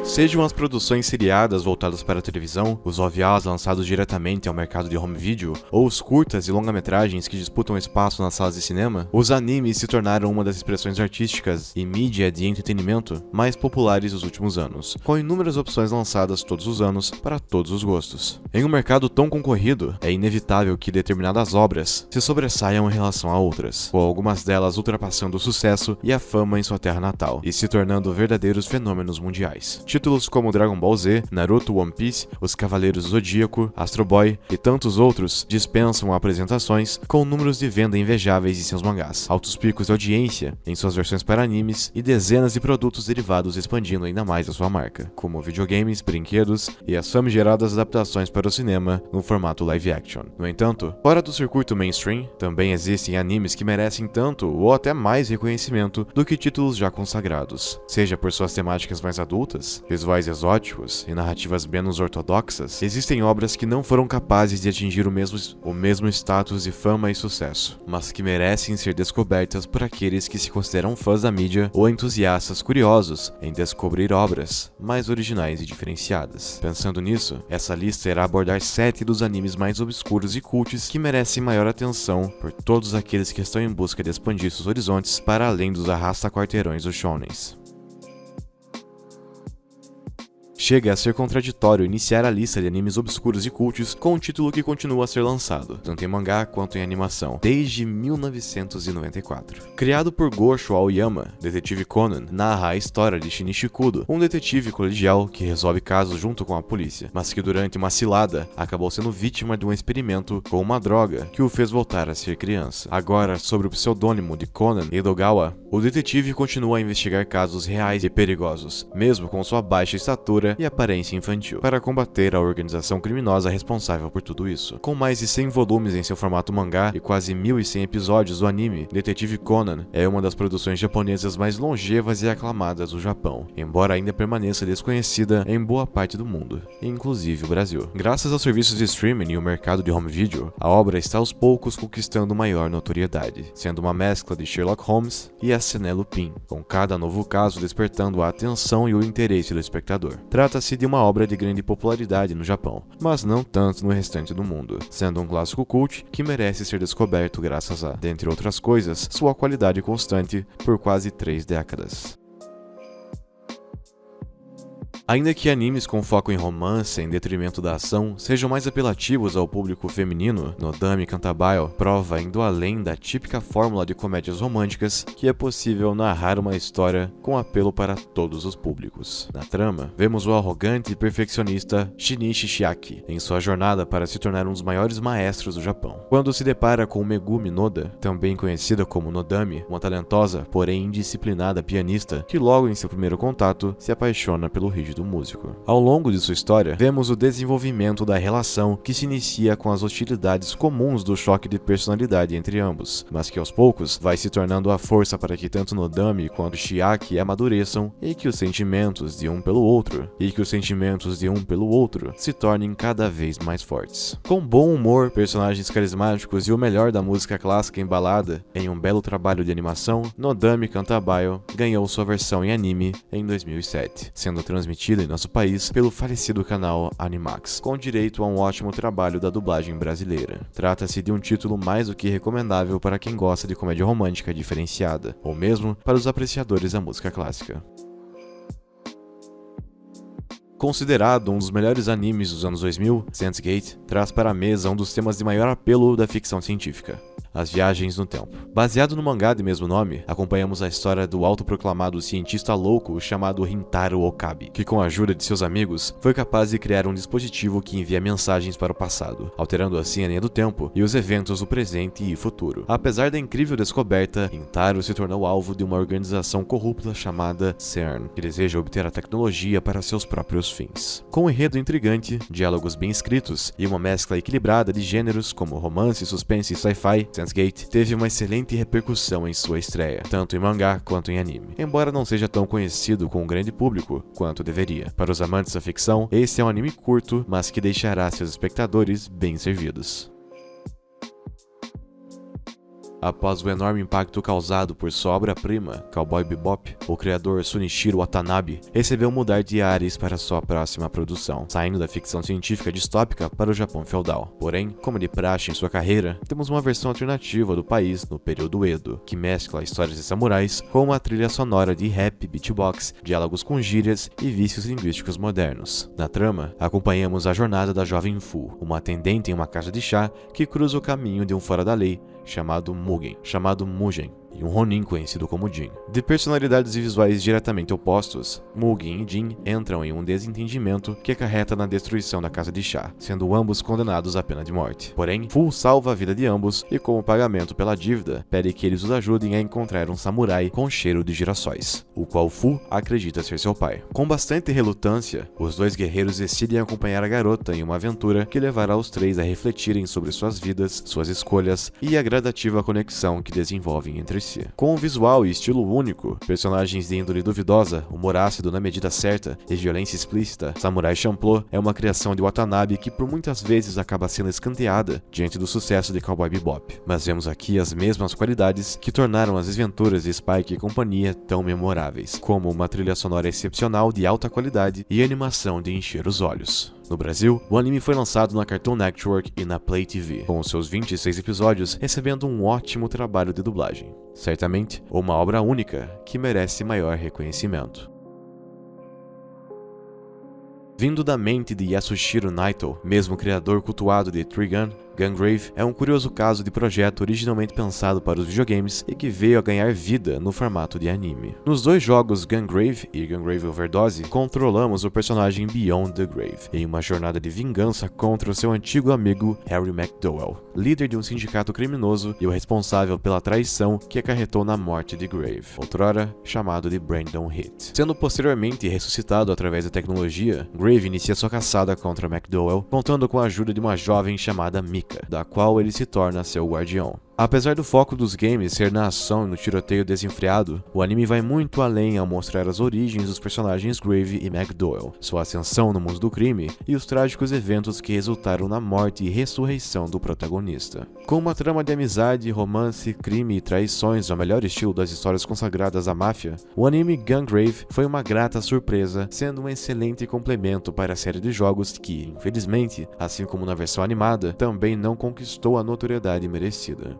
Sejam as produções seriadas voltadas para a televisão, os OVAs lançados diretamente ao mercado de home video, ou os curtas e longa-metragens que disputam espaço nas salas de cinema, os animes se tornaram uma das expressões artísticas e mídia de entretenimento mais populares dos últimos anos, com inúmeras opções lançadas todos os anos para todos os gostos. Em um mercado tão concorrido, é inevitável que determinadas obras se sobressaiam em relação a outras, com algumas delas ultrapassando o sucesso e a fama em sua terra natal, e se tornando verdadeiros fenômenos mundiais. Títulos como Dragon Ball Z, Naruto, One Piece, Os Cavaleiros do Zodíaco, Astro Boy e tantos outros dispensam apresentações, com números de venda invejáveis em seus mangás, altos picos de audiência em suas versões para animes e dezenas de produtos derivados expandindo ainda mais a sua marca, como videogames, brinquedos e as famigeradas adaptações para o cinema no formato live action. No entanto, fora do circuito mainstream, também existem animes que merecem tanto ou até mais reconhecimento do que títulos já consagrados, seja por suas temáticas mais adultas, visuais exóticos e narrativas menos ortodoxas. Existem obras que não foram capazes de atingir o mesmo status de fama e sucesso, mas que merecem ser descobertas por aqueles que se consideram fãs da mídia ou entusiastas curiosos em descobrir obras mais originais e diferenciadas. Pensando nisso, essa lista irá abordar 7 dos animes mais obscuros e cults que merecem maior atenção por todos aqueles que estão em busca de expandir seus horizontes para além dos arrasta-quarteirões dos shonens. Chega a ser contraditório iniciar a lista de animes obscuros e cults com um título que continua a ser lançado, tanto em mangá quanto em animação, desde 1994. Criado por Gosho Aoyama, Detetive Conan narra a história de Shinichi Kudo, um detetive colegial que resolve casos junto com a polícia, mas que durante uma cilada acabou sendo vítima de um experimento com uma droga que o fez voltar a ser criança. Agora, sob o pseudônimo de Conan Edogawa, o detetive continua a investigar casos reais e perigosos, mesmo com sua baixa estatura e aparência infantil, para combater a organização criminosa responsável por tudo isso. Com mais de 100 volumes em seu formato mangá e quase 1.100 episódios do anime, Detetive Conan é uma das produções japonesas mais longevas e aclamadas do Japão, embora ainda permaneça desconhecida em boa parte do mundo, inclusive o Brasil. Graças aos serviços de streaming e o mercado de home video, a obra está aos poucos conquistando maior notoriedade, sendo uma mescla de Sherlock Holmes e a Arsène Lupin, com cada novo caso despertando a atenção e o interesse do espectador. Trata-se de uma obra de grande popularidade no Japão, mas não tanto no restante do mundo, sendo um clássico cult que merece ser descoberto graças a, dentre outras coisas, sua qualidade constante por quase 3 décadas. Ainda que animes com foco em romance em detrimento da ação sejam mais apelativos ao público feminino, Nodame Cantabile prova indo além da típica fórmula de comédias românticas que é possível narrar uma história com apelo para todos os públicos. Na trama, vemos o arrogante e perfeccionista Shinichi Chiaki em sua jornada para se tornar um dos maiores maestros do Japão. Quando se depara com Megumi Noda, também conhecida como Nodame, uma talentosa, porém indisciplinada pianista que logo em seu primeiro contato se apaixona pelo rígido do músico. Ao longo de sua história, vemos o desenvolvimento da relação que se inicia com as hostilidades comuns do choque de personalidade entre ambos, mas que aos poucos vai se tornando a força para que tanto Nodame quanto Chiaki amadureçam e que os sentimentos de um pelo outro se tornem cada vez mais fortes. Com bom humor, personagens carismáticos e o melhor da música clássica embalada em um belo trabalho de animação, Nodame Cantabile ganhou sua versão em anime em 2007, sendo transmitida em nosso país pelo falecido canal Animax, com direito a um ótimo trabalho da dublagem brasileira. Trata-se de um título mais do que recomendável para quem gosta de comédia romântica diferenciada, ou mesmo para os apreciadores da música clássica. Considerado um dos melhores animes dos anos 2000, Steins Gate traz para a mesa um dos temas de maior apelo da ficção científica: as viagens no tempo. Baseado no mangá de mesmo nome, acompanhamos a história do autoproclamado cientista louco chamado Rintaro Okabe, que com a ajuda de seus amigos, foi capaz de criar um dispositivo que envia mensagens para o passado, alterando assim a linha do tempo e os eventos do presente e futuro. Apesar da incrível descoberta, Rintaro se tornou alvo de uma organização corrupta chamada CERN, que deseja obter a tecnologia para seus próprios fins. Com um enredo intrigante, diálogos bem escritos e uma mescla equilibrada de gêneros como romance, suspense e sci-fi, Steins Gate teve uma excelente repercussão em sua estreia, tanto em mangá quanto em anime, embora não seja tão conhecido com um grande público quanto deveria. Para os amantes da ficção, esse é um anime curto, mas que deixará seus espectadores bem servidos. Após o enorme impacto causado por sua obra-prima, Cowboy Bebop, o criador Shunichiro Watanabe resolveu mudar de ares para sua próxima produção, saindo da ficção científica distópica para o Japão feudal. Porém, como de praxe em sua carreira, temos uma versão alternativa do país no período Edo, que mescla histórias de samurais com uma trilha sonora de rap, beatbox, diálogos com gírias e vícios linguísticos modernos. Na trama, acompanhamos a jornada da jovem Fu, uma atendente em uma casa de chá que cruza o caminho de um fora-da-lei chamado Mugen, e um Ronin conhecido como Jin. De personalidades e visuais diretamente opostos, Mugen e Jin entram em um desentendimento que acarreta na destruição da casa de chá, sendo ambos condenados à pena de morte. Porém, Fu salva a vida de ambos e, como pagamento pela dívida, pede que eles os ajudem a encontrar um samurai com cheiro de girassóis, o qual Fu acredita ser seu pai. Com bastante relutância, os dois guerreiros decidem acompanhar a garota em uma aventura que levará os três a refletirem sobre suas vidas, suas escolhas e a gradativa conexão que desenvolvem entre si. Com um visual e estilo único, personagens de índole duvidosa, humor ácido na medida certa e violência explícita, Samurai Champloo é uma criação de Watanabe que por muitas vezes acaba sendo escanteada diante do sucesso de Cowboy Bebop. Mas vemos aqui as mesmas qualidades que tornaram as desventuras de Spike e companhia tão memoráveis, como uma trilha sonora excepcional de alta qualidade e animação de encher os olhos. No Brasil, o anime foi lançado na Cartoon Network e na Play TV, com seus 26 episódios recebendo um ótimo trabalho de dublagem. Certamente, uma obra única que merece maior reconhecimento. Vindo da mente de Yasuhiro Naito, mesmo criador cultuado de Trigun, Gungrave é um curioso caso de projeto originalmente pensado para os videogames e que veio a ganhar vida no formato de anime. Nos dois jogos Gungrave e Gungrave Overdose, controlamos o personagem Beyond the Grave em uma jornada de vingança contra o seu antigo amigo Harry McDowell, líder de um sindicato criminoso e o responsável pela traição que acarretou na morte de Grave, outrora chamado de Brandon Heath. Sendo posteriormente ressuscitado através da tecnologia, Grave inicia sua caçada contra McDowell, contando com a ajuda de uma jovem chamada Mika, da qual ele se torna seu guardião. Apesar do foco dos games ser na ação e no tiroteio desenfreado, o anime vai muito além ao mostrar as origens dos personagens Grave e McDowell, sua ascensão no mundo do crime e os trágicos eventos que resultaram na morte e ressurreição do protagonista. Com uma trama de amizade, romance, crime e traições ao melhor estilo das histórias consagradas à máfia, o anime Gungrave foi uma grata surpresa, sendo um excelente complemento para a série de jogos que, infelizmente, assim como na versão animada, também não conquistou a notoriedade merecida.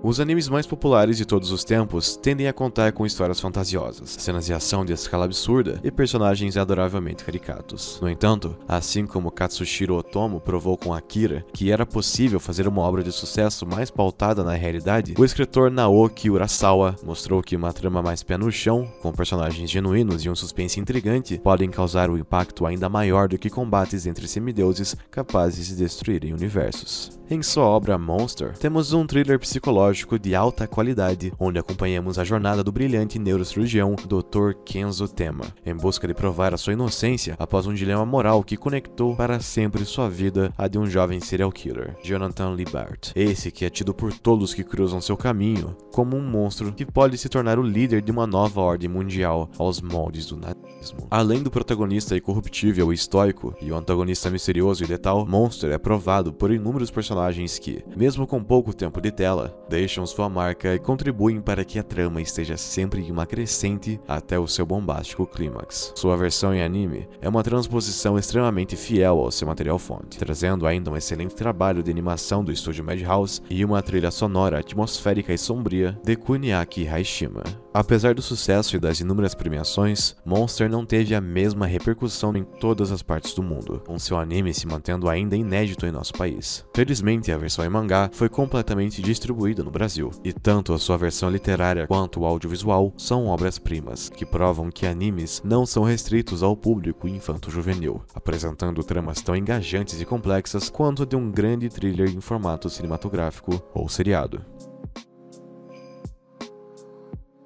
Os animes mais populares de todos os tempos tendem a contar com histórias fantasiosas, cenas de ação de escala absurda e personagens adoravelmente caricatos. No entanto, assim como Katsushiro Otomo provou com Akira que era possível fazer uma obra de sucesso mais pautada na realidade, o escritor Naoki Urasawa mostrou que uma trama mais pé no chão, com personagens genuínos e um suspense intrigante, podem causar um impacto ainda maior do que combates entre semideuses capazes de destruírem universos. Em sua obra Monster, temos um thriller psicológico de alta qualidade, onde acompanhamos a jornada do brilhante neurocirurgião Dr. Kenzo Tema, em busca de provar a sua inocência após um dilema moral que conectou para sempre sua vida à de um jovem serial killer, Jonathan Liebert. Esse que é tido por todos que cruzam seu caminho como um monstro que pode se tornar o líder de uma nova ordem mundial aos moldes do nazismo. Além do protagonista incorruptível e estoico e o antagonista misterioso e letal, Monster é provado por inúmeros personagens que, mesmo com pouco tempo de tela, deixam sua marca e contribuem para que a trama esteja sempre em uma crescente até o seu bombástico clímax. Sua versão em anime é uma transposição extremamente fiel ao seu material fonte, trazendo ainda um excelente trabalho de animação do estúdio Madhouse e uma trilha sonora atmosférica e sombria de Kuniaki Haishima. Apesar do sucesso e das inúmeras premiações, Monster não teve a mesma repercussão em todas as partes do mundo, com seu anime se mantendo ainda inédito em nosso país. Felizmente, a versão em mangá foi completamente distribuída no Brasil, e tanto a sua versão literária quanto o audiovisual são obras-primas, que provam que animes não são restritos ao público infanto-juvenil, apresentando tramas tão engajantes e complexas quanto de um grande thriller em formato cinematográfico ou seriado.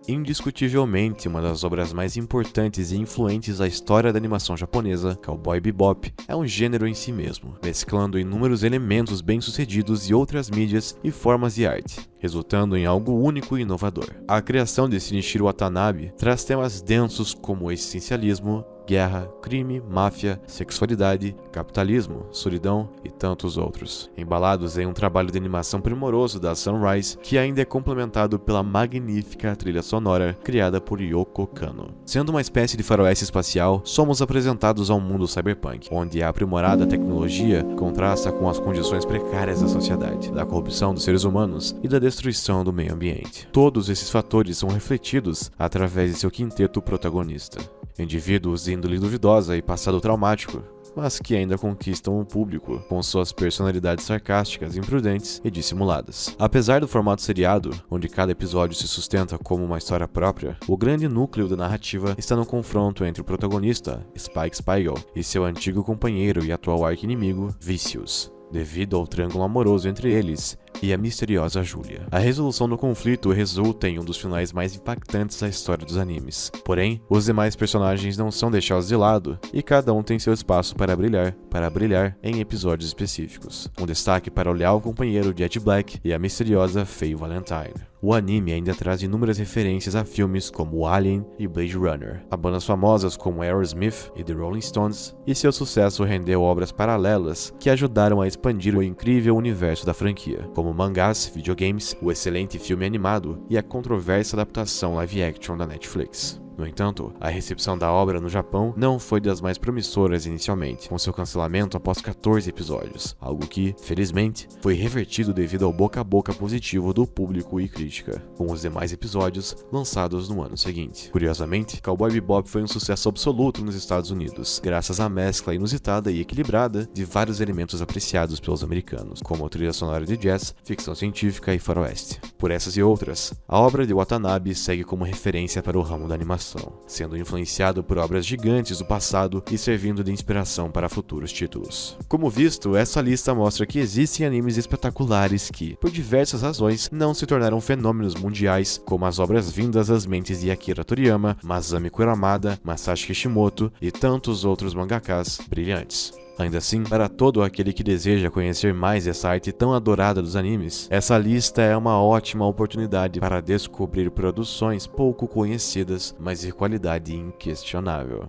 Indiscutivelmente, uma das obras mais importantes e influentes da história da animação japonesa, Cowboy Bebop é um gênero em si mesmo, mesclando inúmeros elementos bem-sucedidos de outras mídias e formas de arte. resultando em algo único e inovador. A criação de Shinichiro Watanabe traz temas densos como existencialismo, guerra, crime, máfia, sexualidade, capitalismo, solidão e tantos outros, embalados em um trabalho de animação primoroso da Sunrise, que ainda é complementado pela magnífica trilha sonora criada por Yoko Kanno. Sendo uma espécie de faroeste espacial, somos apresentados a um mundo cyberpunk, onde a aprimorada tecnologia contrasta com as condições precárias da sociedade, da corrupção dos seres humanos e da destruição do meio ambiente. Todos esses fatores são refletidos através de seu quinteto protagonista. Indivíduos de índole duvidosa e passado traumático, mas que ainda conquistam o público com suas personalidades sarcásticas, imprudentes e dissimuladas. Apesar do formato seriado, onde cada episódio se sustenta como uma história própria, o grande núcleo da narrativa está no confronto entre o protagonista, Spike Spiegel, e seu antigo companheiro e atual arqui-inimigo, Vicious, devido ao triângulo amoroso entre eles e a misteriosa Julia. A resolução do conflito resulta em um dos finais mais impactantes da história dos animes. Porém, os demais personagens não são deixados de lado, e cada um tem seu espaço para brilhar em episódios específicos. Um destaque para o leal companheiro Jet Black e a misteriosa Faye Valentine. O anime ainda traz inúmeras referências a filmes como Alien e Blade Runner, a bandas famosas como Aerosmith e The Rolling Stones, e seu sucesso rendeu obras paralelas que ajudaram a expandir o incrível universo da franquia, como mangás, videogames, o excelente filme animado e a controversa adaptação live-action da Netflix. No entanto, a recepção da obra no Japão não foi das mais promissoras inicialmente, com seu cancelamento após 14 episódios, algo que, felizmente, foi revertido devido ao boca a boca positivo do público e crítica, com os demais episódios lançados no ano seguinte. Curiosamente, Cowboy Bebop foi um sucesso absoluto nos Estados Unidos, graças à mescla inusitada e equilibrada de vários elementos apreciados pelos americanos, como a trilha sonora de jazz, ficção científica e faroeste. Por essas e outras, a obra de Watanabe segue como referência para o ramo da animação, sendo influenciado por obras gigantes do passado e servindo de inspiração para futuros títulos. Como visto, essa lista mostra que existem animes espetaculares que, por diversas razões, não se tornaram fenômenos mundiais, como as obras vindas das mentes de Akira Toriyama, Masami Kuramada, Masashi Kishimoto e tantos outros mangakas brilhantes. Ainda assim, para todo aquele que deseja conhecer mais essa arte tão adorada dos animes, essa lista é uma ótima oportunidade para descobrir produções pouco conhecidas, mas de qualidade inquestionável.